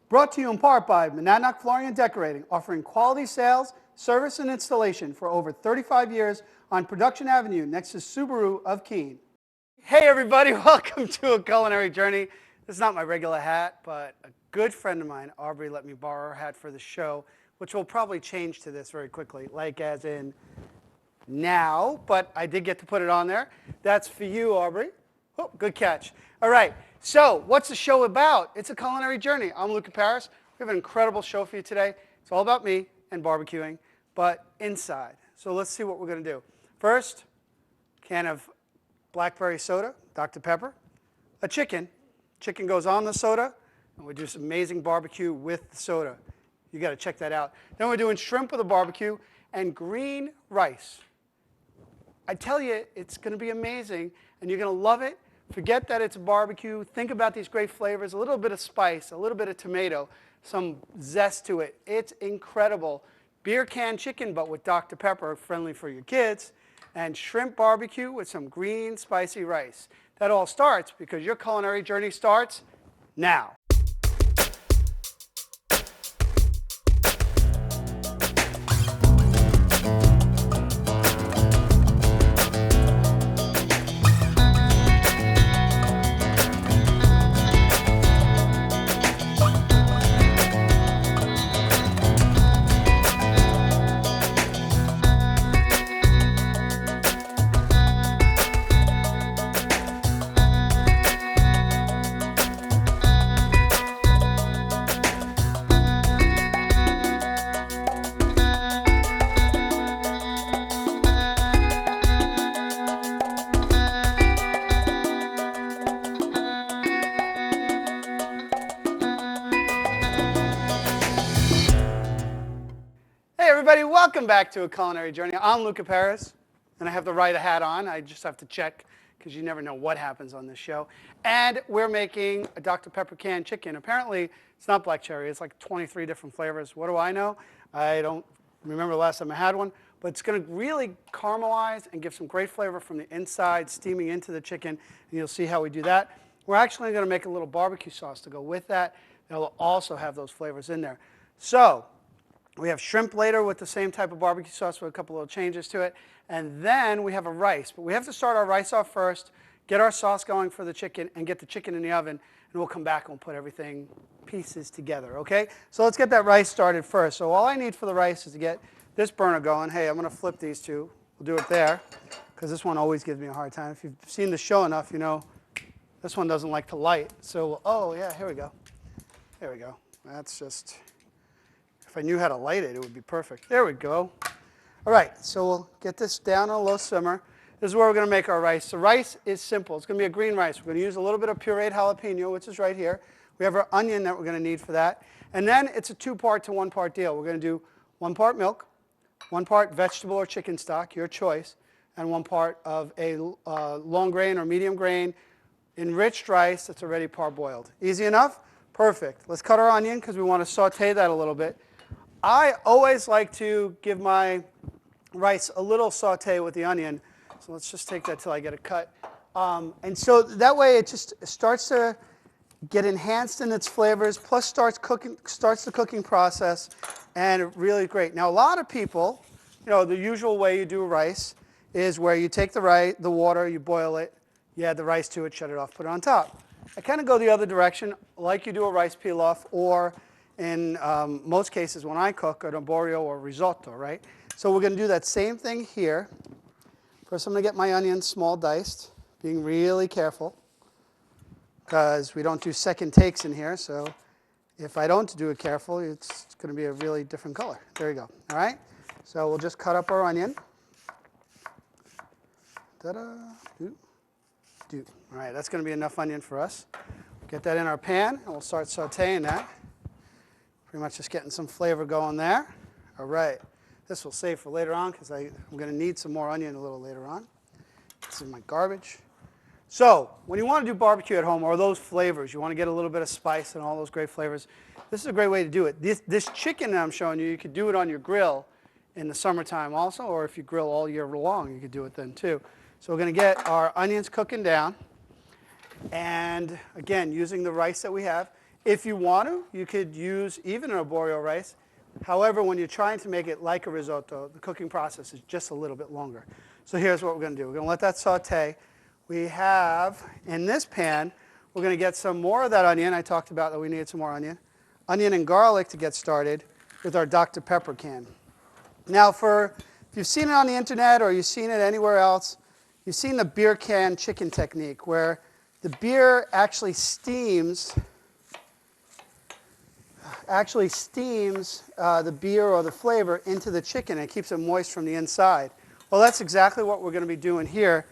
Brought to you in part by Monadnock Flooring and Decorating, offering quality sales, service, and installation for over 35 years on Production Avenue next to Subaru of Keene. Hey everybody, welcome to A Culinary Journey. This is not my regular hat, but a good friend of mine, Aubrey, let me borrow her hat for the show, which will probably change to this very quickly, like as in now, but I did get to put it on there. That's for you, Aubrey. Oh, good catch. All right, so what's the show about? It's a culinary journey. I'm Luca Paris. We have an incredible show for you today. It's all about me and barbecuing, but inside. So let's see what we're going to do. First, can of blackberry soda, Dr. Pepper, a chicken. Chicken goes on the soda, and we do some amazing barbecue with the soda. You got to check that out. Then we're doing shrimp with a barbecue and green rice. I tell you, it's going to be amazing, and you're going to love it. Forget that it's a barbecue. Think about these great flavors, a little bit of spice, a little bit of tomato, some zest to it. It's incredible. Beer can chicken, but with Dr. Pepper, friendly for your kids, and shrimp barbecue with some green spicy rice. That all starts because your culinary journey starts now. Hey everybody, welcome back to A Culinary Journey. I'm Luca Paris, and I have the right hat on. I just have to check because you never know what happens on this show. And we're making a Dr. Pepper canned chicken. Apparently, it's not black cherry. It's like 23 different flavors. What do I know? I don't remember the last time I had one. But it's going to really caramelize and give some great flavor from the inside, steaming into the chicken. And you'll see how we do that. We're actually going to make a little barbecue sauce to go with that. It'll also have those flavors in there. So we have shrimp later with the same type of barbecue sauce with a couple little changes to it. And then we have a rice. But we have to start our rice off first, get our sauce going for the chicken, and get the chicken in the oven. And we'll come back and we'll put everything pieces together, okay? So let's get that rice started first. So all I need for the rice is to get this burner going. Hey, I'm going to flip these two. We'll do it there because this one always gives me a hard time. If you've seen the show enough, you know this one doesn't like to light. So, oh, yeah, here we go. There we go. That's just... If I knew how to light it, it would be perfect. There we go. All right, so we'll get this down on a low simmer. This is where we're going to make our rice. The rice is simple. It's going to be a green rice. We're going to use a little bit of pureed jalapeno, which is right here. We have our onion that we're going to need for that. And then it's a 2-part to 1-part deal. We're going to do 1 part milk, 1 part vegetable or chicken stock, your choice, and 1 part of a long grain or medium grain enriched rice that's already parboiled. Easy enough? Perfect. Let's cut our onion because we want to saute that a little bit. I always like to give my rice a little saute with the onion. So let's just take that till I get it cut. And so that way it just starts to get enhanced in its flavors, plus starts the cooking process, and really great. Now a lot of people, you know, the usual way you do rice is where you take the water, you boil it, you add the rice to it, shut it off, put it on top. I kind of go the other direction, like you do a rice pilaf, or in most cases when I cook, an arborio or risotto, right? So we're going to do that same thing here. First I'm going to get my onions small diced, being really careful, because we don't do second takes in here. So if I don't do it careful, it's going to be a really different color. There you go. All right? So we'll just cut up our onion. Ta-da. Do. All right, that's going to be enough onion for us. Get that in our pan, and we'll start sauteing that. Pretty much just getting some flavor going there. All right. This will save for later on because I'm going to need some more onion a little later on. This is my garbage. So when you want to do barbecue at home, or those flavors, you want to get a little bit of spice and all those great flavors, this is a great way to do it. This chicken that I'm showing you, you could do it on your grill in the summertime also, or if you grill all year long, you could do it then too. So we're going to get our onions cooking down. And again, using the rice that we have, If you want to, you could use even an arborio rice. However, when you're trying to make it like a risotto, the cooking process is just a little bit longer. So here's what we're going to do. We're going to let that saute. We have, in this pan, we're going to get some more of that onion. I talked about that we needed some more onion. Onion and garlic to get started with our Dr. Pepper can. Now, if you've seen it on the internet or you've seen it anywhere else, you've seen the beer can chicken technique where the beer actually steams the beer or the flavor into the chicken and keeps it moist from the inside. Well, that's exactly what we're going to be doing here.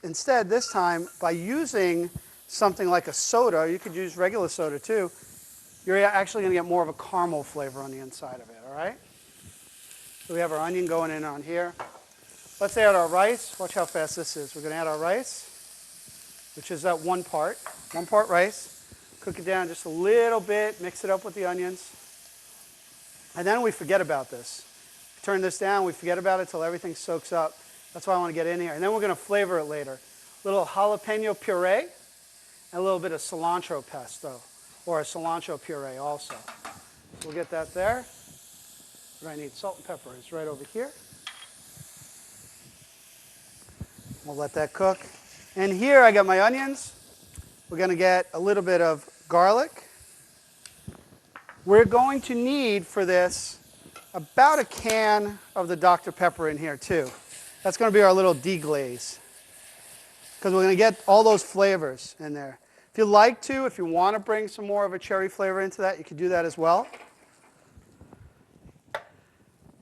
Instead, this time, by using something like a soda, you could use regular soda too, you're actually going to get more of a caramel flavor on the inside of it, all right? So we have our onion going in on here. Let's add our rice. Watch how fast this is. We're going to add our rice, which is that one part rice. Cook it down just a little bit, mix it up with the onions. And then we forget about this. Turn this down, we forget about it until everything soaks up. That's why I want to get in here. And then we're going to flavor it later. A little jalapeno puree and a little bit of cilantro pesto, or a cilantro puree also. So we'll get that there. What I need, salt and pepper, is right over here. We'll let that cook. And here I got my onions. We're going to get a little bit of garlic. We're going to need for this about a can of the Dr. Pepper in here too. That's going to be our little deglaze, because we're going to get all those flavors in there. If you like to, if you want to bring some more of a cherry flavor into that, you can do that as well.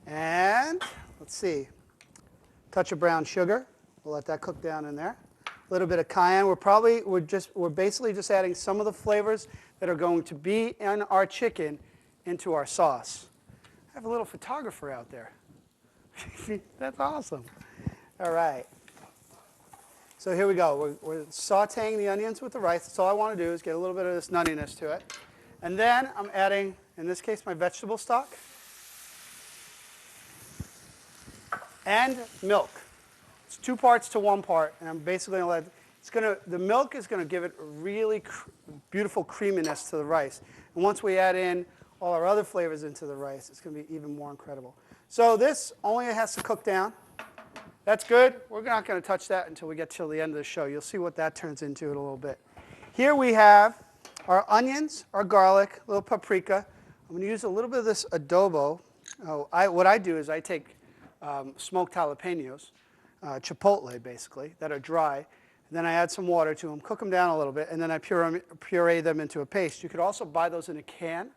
And let's see, touch of brown sugar. We'll let that cook down in there. A little bit of cayenne. We're basically just adding some of the flavors that are going to be in our chicken into our sauce. I have a little photographer out there. That's awesome. All right. So here we go. We're sauteing the onions with the rice. That's all I want to do is get a little bit of this nuttiness to it. And then I'm adding, in this case, my vegetable stock and milk. It's 2 parts to 1 part, and I'm basically going to let the milk is going to give it a really beautiful creaminess to the rice. And once we add in all our other flavors into the rice, it's going to be even more incredible. So this only has to cook down. That's good. We're not going to touch that until we get till the end of the show. You'll see what that turns into in a little bit. Here we have our onions, our garlic, a little paprika. I'm going to use a little bit of this adobo. What I do is I take smoked jalapenos, chipotle basically, that are dry. And then I add some water to them, cook them down a little bit, and then I puree them into a paste. You could also buy those in a can,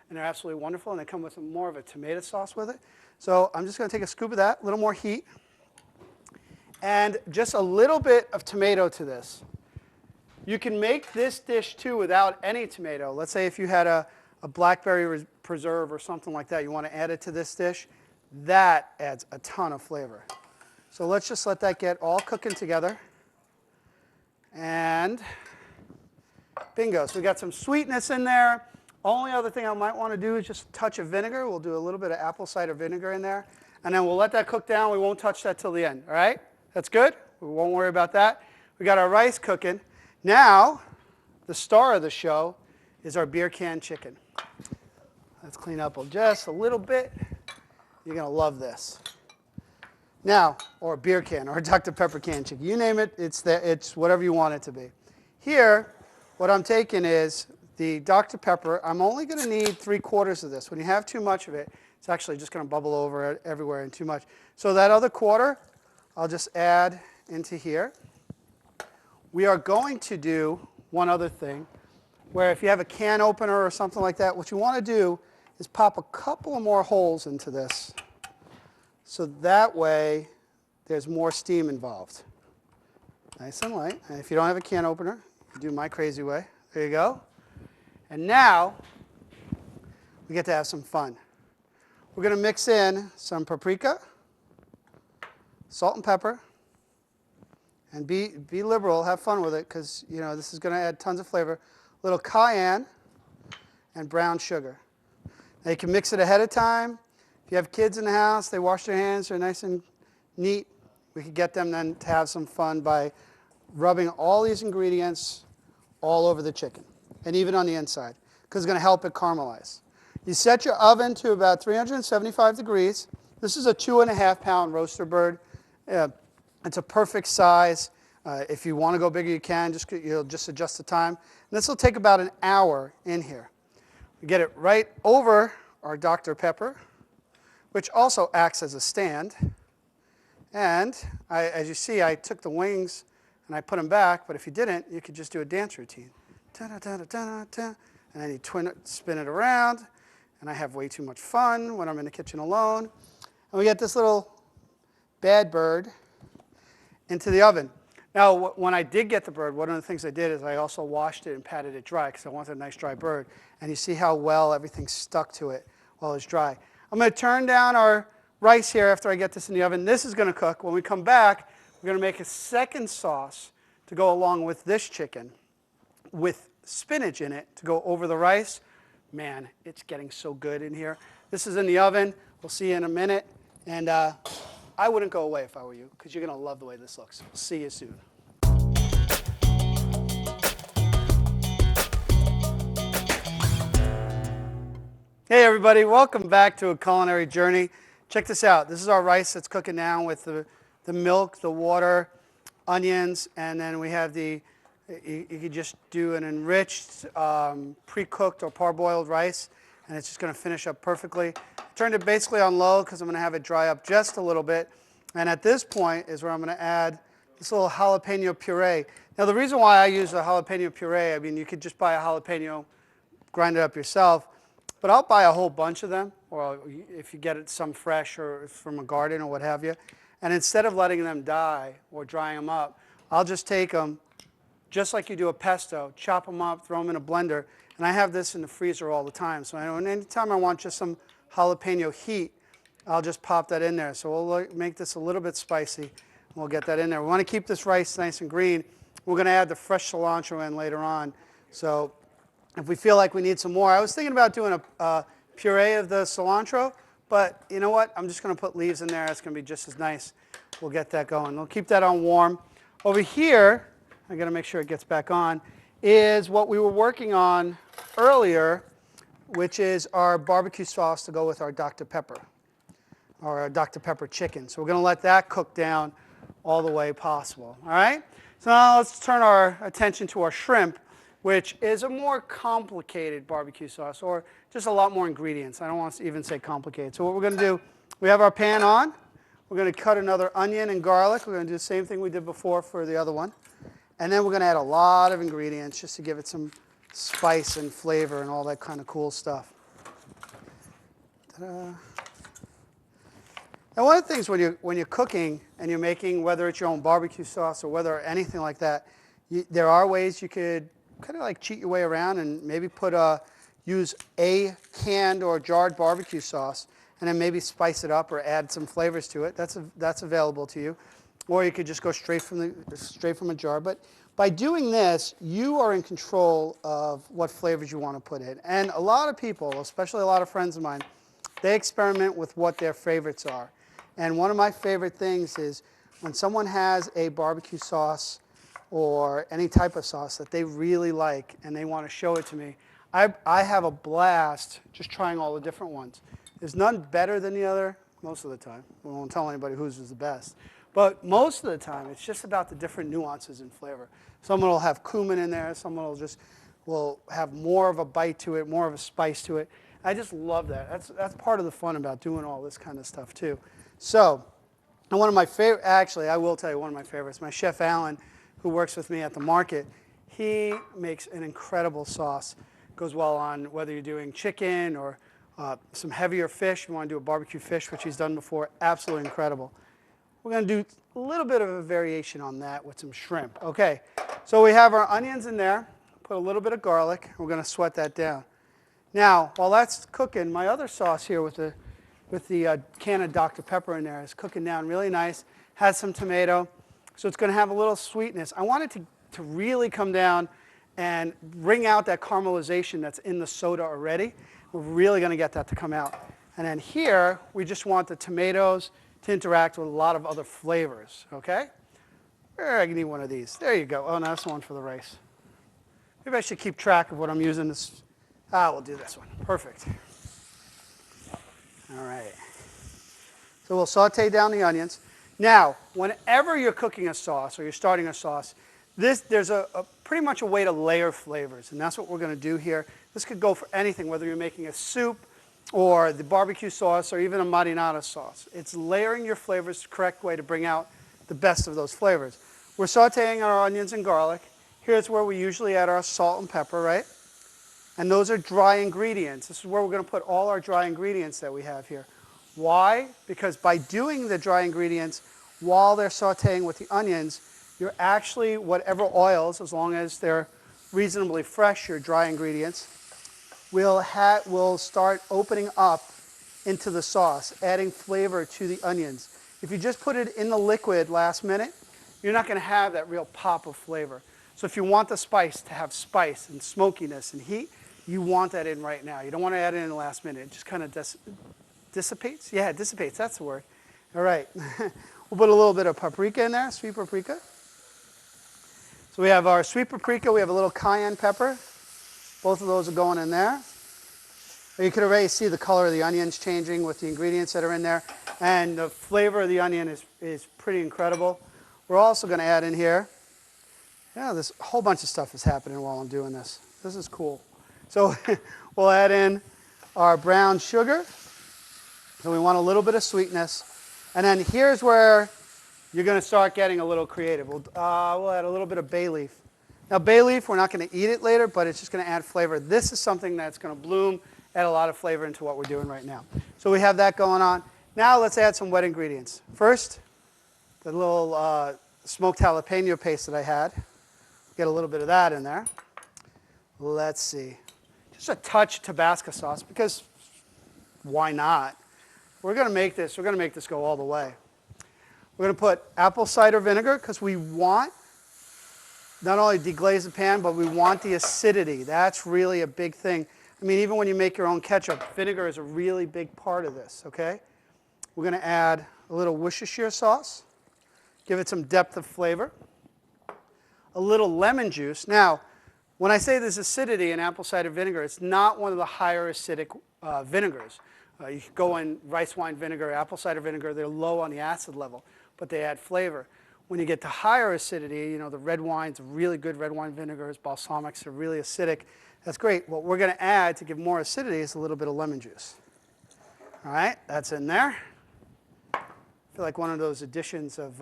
and they're absolutely wonderful, and they come with more of a tomato sauce with it. So I'm just going to take a scoop of that, a little more heat, and just a little bit of tomato to this. You can make this dish too without any tomato. Let's say if you had a blackberry preserve or something like that, you want to add it to this dish, that adds a ton of flavor. So let's just let that get all cooking together. And bingo. So we got some sweetness in there. Only other thing I might want to do is just a touch of vinegar. We'll do a little bit of apple cider vinegar in there. And then we'll let that cook down. We won't touch that till the end. All right? That's good. We won't worry about that. We got our rice cooking. Now, the star of the show is our beer can chicken. Let's clean up just a little bit. You're going to love this. Now, or a beer can, or a Dr. Pepper can chicken. You name it, it's whatever you want it to be. Here, what I'm taking is the Dr. Pepper. I'm only going to need 3/4 of this. When you have too much of it, it's actually just going to bubble over everywhere and too much. So that other quarter, I'll just add into here. We are going to do one other thing, where if you have a can opener or something like that, what you want to do is pop a couple of more holes into this. So that way, there's more steam involved. Nice and light. And if you don't have a can opener, you do my crazy way. There you go. And now, we get to have some fun. We're going to mix in some paprika, salt and pepper, and be liberal, have fun with it, because this is going to add tons of flavor. A little cayenne and brown sugar. Now you can mix it ahead of time. If you have kids in the house, they wash their hands, they're nice and neat. We could get them then to have some fun by rubbing all these ingredients all over the chicken. and even on the inside, because it's going to help it caramelize. You set your oven to about 375 degrees. This is a 2.5-pound roaster bird. It's a perfect size. If you want to go bigger, you can. You'll just adjust the time. And this will take about an hour in here. We get it right over our Dr. Pepper, which also acts as a stand. And as you see, I took the wings and I put them back. But if you didn't, you could just do a dance routine. And then you spin it around. And I have way too much fun when I'm in the kitchen alone. And we get this little bad bird into the oven. Now, when I did get the bird, one of the things I did is I also washed it and patted it dry because I wanted a nice dry bird. And you see how well everything stuck to it while it's dry. I'm going to turn down our rice here after I get this in the oven. This is going to cook. When we come back, we're going to make a second sauce to go along with this chicken with spinach in it to go over the rice. Man, it's getting so good in here. This is in the oven. We'll see you in a minute. And I wouldn't go away if I were you, because you're going to love the way this looks. We'll see you soon. Hey everybody, welcome back to A Culinary Journey. Check this out. This is our rice that's cooking now with the milk, the water, onions, and then we have you could just do an enriched, pre-cooked or parboiled rice, and it's just going to finish up perfectly. Turned it basically on low because I'm going to have it dry up just a little bit. And at this point is where I'm going to add this little jalapeno puree. Now the reason why I use a jalapeno puree, I mean you could just buy a jalapeno, grind it up yourself, but I'll buy a whole bunch of them, or if you get it some fresh or from a garden or what have you. And instead of letting them die or drying them up, I'll just take them, just like you do a pesto, chop them up, throw them in a blender. And I have this in the freezer all the time. So anytime I want just some jalapeno heat, I'll just pop that in there. So we'll make this a little bit spicy, and we'll get that in there. We want to keep this rice nice and green. We're going to add the fresh cilantro in later on. So if we feel like we need some more, I was thinking about doing a puree of the cilantro, but you know what? I'm just going to put leaves in there. It's going to be just as nice. We'll get that going. We'll keep that on warm. Over here, I got to make sure it gets back on, is what we were working on earlier, which is our barbecue sauce to go with our Dr. Pepper, or our Dr. Pepper chicken. So we're going to let that cook down all the way possible. All right? So now let's turn our attention to our shrimp, which is a more complicated barbecue sauce, or just a lot more ingredients. I don't want to even say complicated. So what we're going to do, we have our pan on. We're going to cut another onion and garlic. We're going to do the same thing we did before for the other one. And then we're going to add a lot of ingredients just to give it some spice and flavor and all that kind of cool stuff. Ta-da. And one of the things when you're cooking and you're making, whether it's your own barbecue sauce or whether anything like that, there are ways you could kind of like cheat your way around and maybe use a canned or jarred barbecue sauce and then maybe spice it up or add some flavors to it. That's available to you. Or you could just go straight from a jar. But by doing this, you are in control of what flavors you want to put in. And a lot of people, especially a lot of friends of mine, they experiment with what their favorites are. And one of my favorite things is when someone has a barbecue sauce or any type of sauce that they really like and they want to show it to me, I have a blast just trying all the different ones. There's none better than the other most of the time. We won't tell anybody whose is the best. But most of the time, it's just about the different nuances in flavor. Someone will have cumin in there. Someone will have more of a bite to it, more of a spice to it. I just love that. That's part of the fun about doing all this kind of stuff too. So, and one of my favorite, actually, I will tell you one of my favorites. My chef Alan, who works with me at the market, he makes an incredible sauce. Goes well on whether you're doing chicken or some heavier fish. You want to do a barbecue fish, which he's done before. Absolutely incredible. We're going to do a little bit of a variation on that with some shrimp. Okay, so we have our onions in there. Put a little bit of garlic. We're going to sweat that down. Now, while that's cooking, my other sauce here with the can of Dr. Pepper in there is cooking down really nice. Has some tomato, so it's going to have a little sweetness. I want it to really come down and bring out that caramelization that's in the soda already. We're really going to get that to come out. And then here, we just want the tomatoes to interact with a lot of other flavors, okay? I can eat one of these. There you go. Oh, no, that's the one for the rice. Maybe I should keep track of what I'm using this. We'll do this one. Perfect. All right. So we'll saute down the onions. Now, whenever you're cooking a sauce or you're starting a sauce, there's pretty much a way to layer flavors, and that's what we're going to do here. This could go for anything, whether you're making a soup or the barbecue sauce or even a marinara sauce. It's layering your flavors the correct way to bring out the best of those flavors. We're sauteing our onions and garlic. Here's where we usually add our salt and pepper, right? And those are dry ingredients. This is where we're going to put all our dry ingredients that we have here. Why? Because by doing the dry ingredients while they're sauteing with the onions, you're actually, whatever oils, as long as they're reasonably fresh, your dry ingredients, will start opening up into the sauce, adding flavor to the onions. If you just put it in the liquid last minute, you're not going to have that real pop of flavor. So if you want the spice to have spice and smokiness and heat, you want that in right now. You don't want to add it in the last minute. It just kind of dissipates? Yeah, it dissipates. That's the word. All right. We'll put a little bit of paprika in there, sweet paprika. So we have our sweet paprika. We have a little cayenne pepper. Both of those are going in there. You can already see the color of the onions changing with the ingredients that are in there. And the flavor of the onion is pretty incredible. We're also going to add in here, this whole bunch of stuff is happening while I'm doing this. This is cool. So we'll add in our brown sugar. So we want a little bit of sweetness. And then here's where you're going to start getting a little creative. We'll add a little bit of bay leaf. Now, bay leaf, we're not going to eat it later, but it's just going to add flavor. This is something that's going to bloom, add a lot of flavor into what we're doing right now. So we have that going on. Now let's add some wet ingredients. First, the little smoked jalapeno paste that I had. Get a little bit of that in there. Let's see. Just a touch Tabasco sauce, because why not? We're going to make this go all the way. We're going to put apple cider vinegar because we want not only deglaze the pan, but we want the acidity. That's really a big thing. I mean, even when you make your own ketchup, vinegar is a really big part of this, okay? We're going to add a little Worcestershire sauce, give it some depth of flavor, a little lemon juice. Now, when I say there's acidity in apple cider vinegar, it's not one of the higher acidic vinegars. You could go in rice wine vinegar, apple cider vinegar, they're low on the acid level, but they add flavor. When you get to higher acidity, the red wines, really good red wine vinegars, balsamics are really acidic. That's great. What we're going to add to give more acidity is a little bit of lemon juice. All right, that's in there. I feel like one of those additions of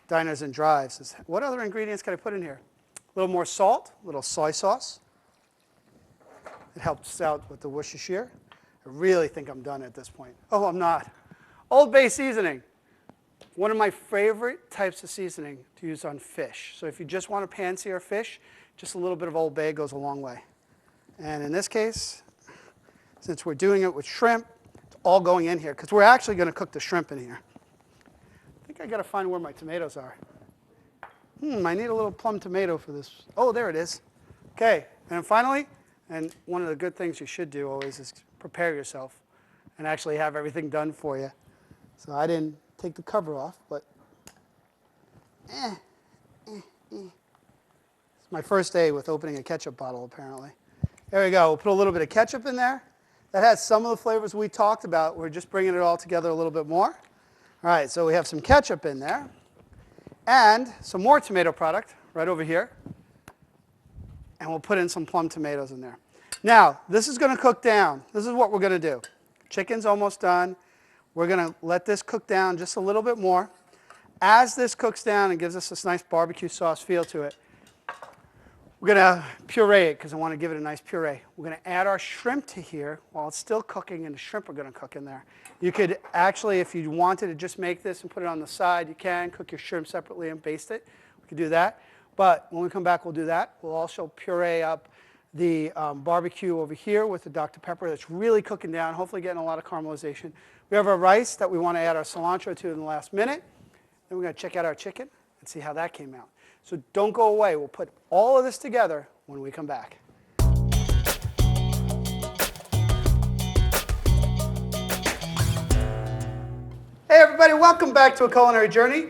diners and drives is, what other ingredients can I put in here? A little more salt, a little soy sauce. It helps out with the Worcestershire. I really think I'm done at this point. Oh, I'm not. Old Bay seasoning. One of my favorite types of seasoning to use on fish. So if you just want to pan-sear fish, just a little bit of Old Bay goes a long way. And in this case, since we're doing it with shrimp, it's all going in here because we're actually going to cook the shrimp in here. I think I got to find where my tomatoes are. I need a little plum tomato for this. Oh, there it is. Okay, and then finally, and one of the good things you should do always is prepare yourself and actually have everything done for you. So I didn't take the cover off, but It's my first day with opening a ketchup bottle, apparently. There we go. We'll put a little bit of ketchup in there. That has some of the flavors we talked about. We're just bringing it all together a little bit more. All right, so we have some ketchup in there. And some more tomato product right over here. And we'll put in some plum tomatoes in there. Now, this is going to cook down. This is what we're going to do. Chicken's almost done. We're going to let this cook down just a little bit more. As this cooks down and gives us this nice barbecue sauce feel to it, we're going to puree it because I want to give it a nice puree. We're going to add our shrimp to here while it's still cooking, and the shrimp are going to cook in there. You could actually, if you wanted to just make this and put it on the side, you can cook your shrimp separately and baste it. We could do that. But when we come back, we'll do that. We'll also puree up the barbecue over here with the Dr. Pepper that's really cooking down, hopefully getting a lot of caramelization. We have our rice that we want to add our cilantro to in the last minute. Then we're going to check out our chicken and see how that came out. So don't go away. We'll put all of this together when we come back. Hey everybody, welcome back to A Culinary Journey.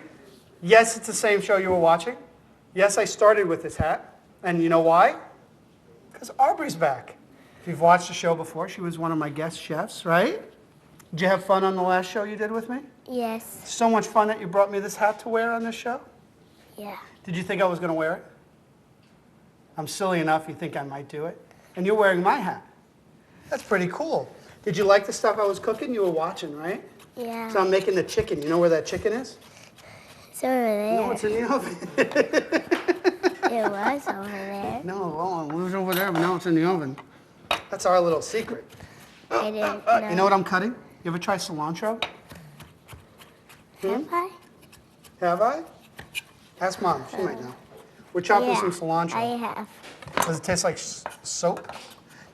Yes, it's the same show you were watching. Yes, I started with this hat. And you know why? Because Aubrey's back. If you've watched the show before, she was one of my guest chefs, right? Did you have fun on the last show you did with me? Yes. So much fun that you brought me this hat to wear on this show? Yeah. Did you think I was going to wear it? I'm silly enough you think I might do it. And you're wearing my hat. That's pretty cool. Did you like the stuff I was cooking? You were watching, right? Yeah. So I'm making the chicken. You know where that chicken is? It's over there. No, it's in the oven. It was over there. No, well, it was over there, but now it's in the oven. That's our little secret. I didn't know. You know what I'm cutting? You ever try cilantro? Have I? Have I? Ask Mom. She might know. We're chopping Yeah, some cilantro. I have. Does it taste like soap?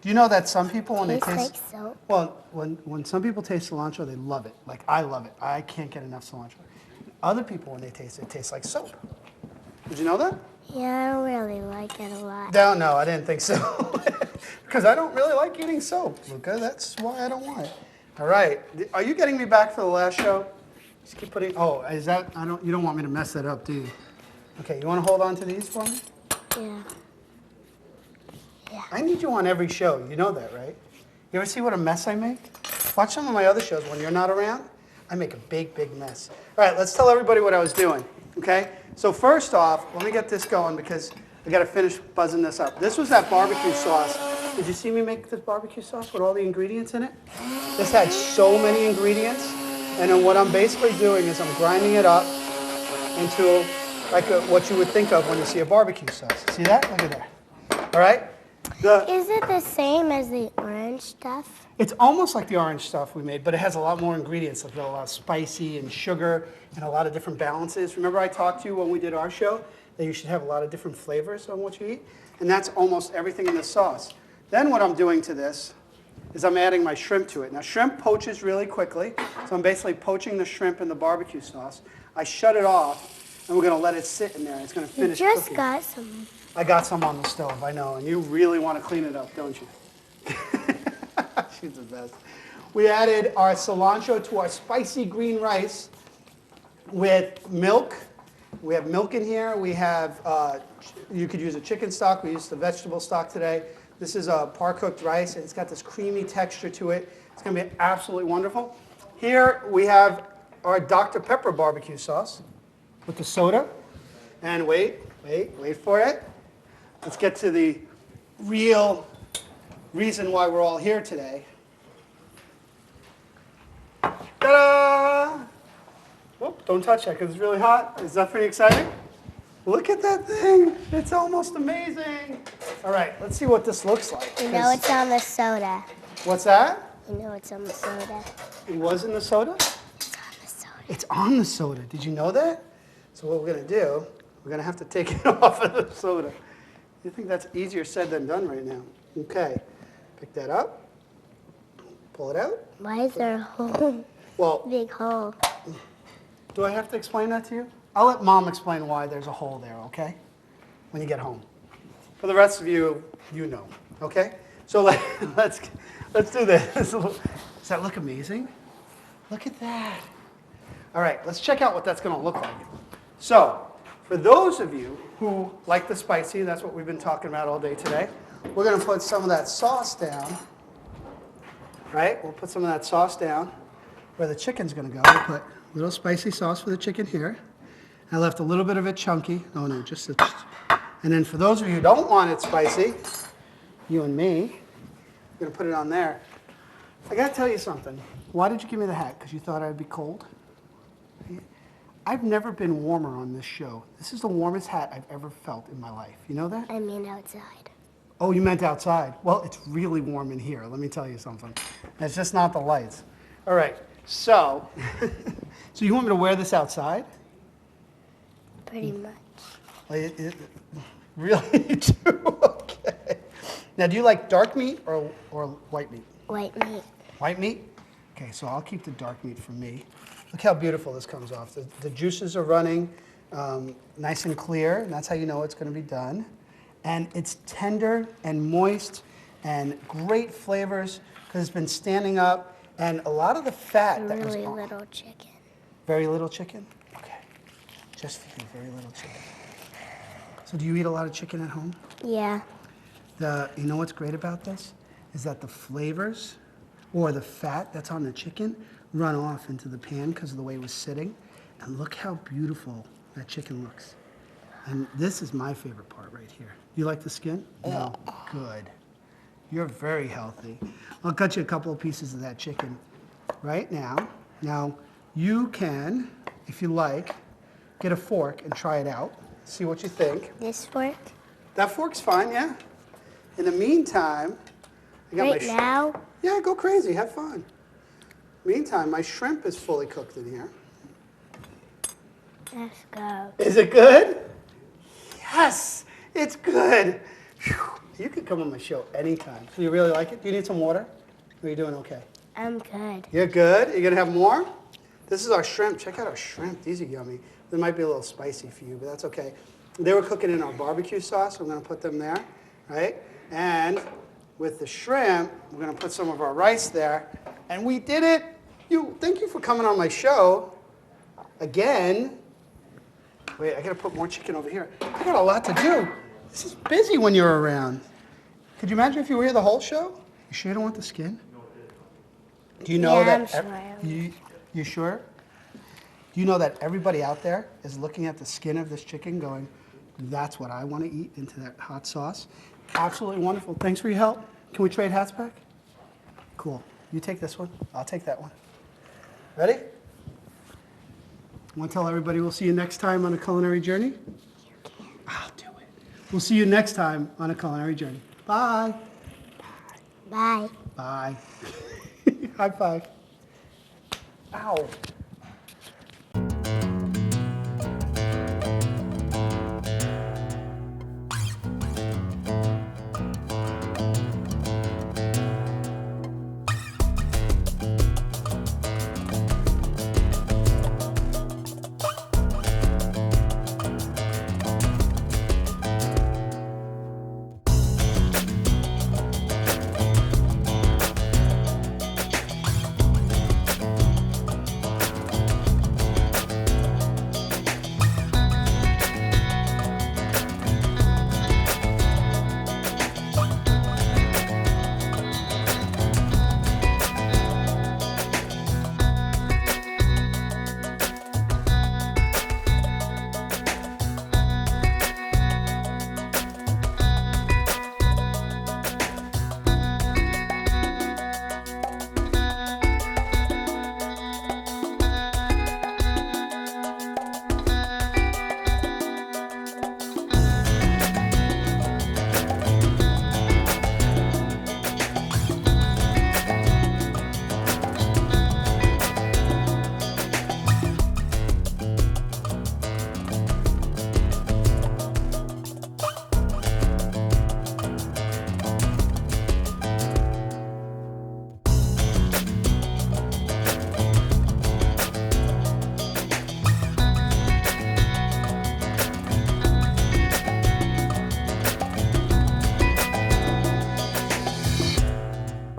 Do you know that some people, when Tastes they taste... like soap. Well, when some people taste cilantro, they love it. Like, I love it. I can't get enough cilantro. Other people, when they taste it, it tastes like soap. Did you know that? Yeah, I don't really like it a lot. No, I didn't think so. Because I don't really like eating soap, Luca. That's why I don't want it. All right. Are you getting me back for the last show? Just keep putting... Oh, is that... You don't want me to mess that up, do you? Okay, you want to hold on to these for me? Yeah. I need you on every show. You know that, right? You ever see what a mess I make? Watch some of my other shows. When you're not around, I make a big, big mess. All right, let's tell everybody what I was doing, okay? So first off, let me get this going because I got to finish buzzing this up. This was that barbecue sauce. Did you see me make this barbecue sauce with all the ingredients in it? This had so many ingredients. And then what I'm basically doing is I'm grinding it up into like what you would think of when you see a barbecue sauce. See that? Look at that. All right? Is it the same as the orange stuff? It's almost like the orange stuff we made, but it has a lot more ingredients, like a lot of spicy and sugar and a lot of different balances. Remember I talked to you when we did our show that you should have a lot of different flavors on what you eat? And that's almost everything in the sauce. Then what I'm doing to this is I'm adding my shrimp to it. Now shrimp poaches really quickly, so I'm basically poaching the shrimp in the barbecue sauce. I shut it off, and we're going to let it sit in there. It's going to finish cooking. You just got some. I got some on the stove, I know, and you really want to clean it up, don't you? She's the best. We added our cilantro to our spicy green rice with milk. We have milk in here. We have, you could use a chicken stock. We used the vegetable stock today. This is a par-cooked rice, and it's got this creamy texture to it. It's going to be absolutely wonderful. Here we have our Dr. Pepper barbecue sauce with the soda. And wait for it. Let's get to the real reason why we're all here today. Ta-da! Whoop, don't touch that because it's really hot. Is that pretty exciting? Look at that thing. It's almost amazing. All right, let's see what this looks like. You know it's on the soda. What's that? You know it's on the soda. It was in the soda? It's on the soda. It's on the soda. Did you know that? So what we're going to do, we're going to have to take it off of the soda. You think that's easier said than done right now. Okay, pick that up, pull it out. Why is there a hole? Well, Big hole. do I have to explain that to you? I'll let Mom explain why there's a hole there, okay? When you get home. For the rest of you, you know, okay? So let's do this. Does that look amazing? Look at that. All right, let's check out what that's going to look like. So, for those of you who like the spicy, that's what we've been talking about all day today, we're going to put some of that sauce down, right? We'll put some of that sauce down where the chicken's going to go. We'll put a little spicy sauce for the chicken here. I left a little bit of it chunky. Oh, no, just and then for those of you who don't want it spicy, you and me, I'm going to put it on there. I got to tell you something. Why did you give me the hat? Because you thought I'd be cold? I've never been warmer on this show. This is the warmest hat I've ever felt in my life. You know that? I mean outside. Oh, you meant outside. Well, it's really warm in here. Let me tell you something. It's just not the lights. All right. So, so you want me to wear this outside? Pretty much. Really? You do? Okay. Now, do you like dark meat or white meat? White meat. White meat? Okay, so I'll keep the dark meat for me. Look how beautiful this comes off. The juices are running nice and clear, and that's how you know it's going to be done. And it's tender and moist and great flavors because it's been standing up. And a lot of the fat that was Really on. little chicken. Very little chicken? Okay. Just for you, very little chicken. So do you eat a lot of chicken at home? Yeah. You know what's great about this? Is that the flavors or the fat that's on the chicken run off into the pan because of the way it was sitting. And look how beautiful that chicken looks. And this is my favorite part right here. You like the skin? No. Good. You're very healthy. I'll cut you a couple of pieces of that chicken right now. Now, you can, if you like, get a fork and try it out. See what you think. This fork? That fork's fine, yeah? In the meantime, I got Right now? Yeah, go crazy, have fun. Meantime, my shrimp is fully cooked in here. Let's go. Is it good? Yes, it's good. Whew. You could come on my show anytime. So you really like it? Do you need some water? Or are you doing okay? I'm good. You're good? You gonna have more? This is our shrimp. Check out our shrimp. These are yummy. They might be a little spicy for you, but that's okay. They were cooking in our barbecue sauce. So I'm gonna put them there, right? And with the shrimp, we're gonna put some of our rice there. And we did it. Thank you for coming on my show again. Wait, I gotta put more chicken over here. I got a lot to do. This is busy when you're around. Could you imagine if you were here the whole show? You sure you don't want the skin? Do you know Yeah, that? I'm sure. You sure? Do you know that everybody out there is looking at the skin of this chicken going, that's what I want to eat into that hot sauce? Absolutely wonderful. Thanks for your help. Can we trade hats back? Cool. You take this one. I'll take that one. Ready? Want to tell everybody we'll see you next time on a culinary journey? I'll do it. We'll see you next time on a culinary journey. Bye. Bye. Bye. High five. Ow.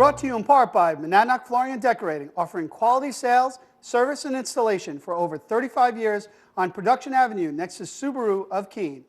Brought to you in part by Monadnock Flooring and Decorating, offering quality sales, service, and installation for over 35 years on Production Avenue next to Subaru of Keene.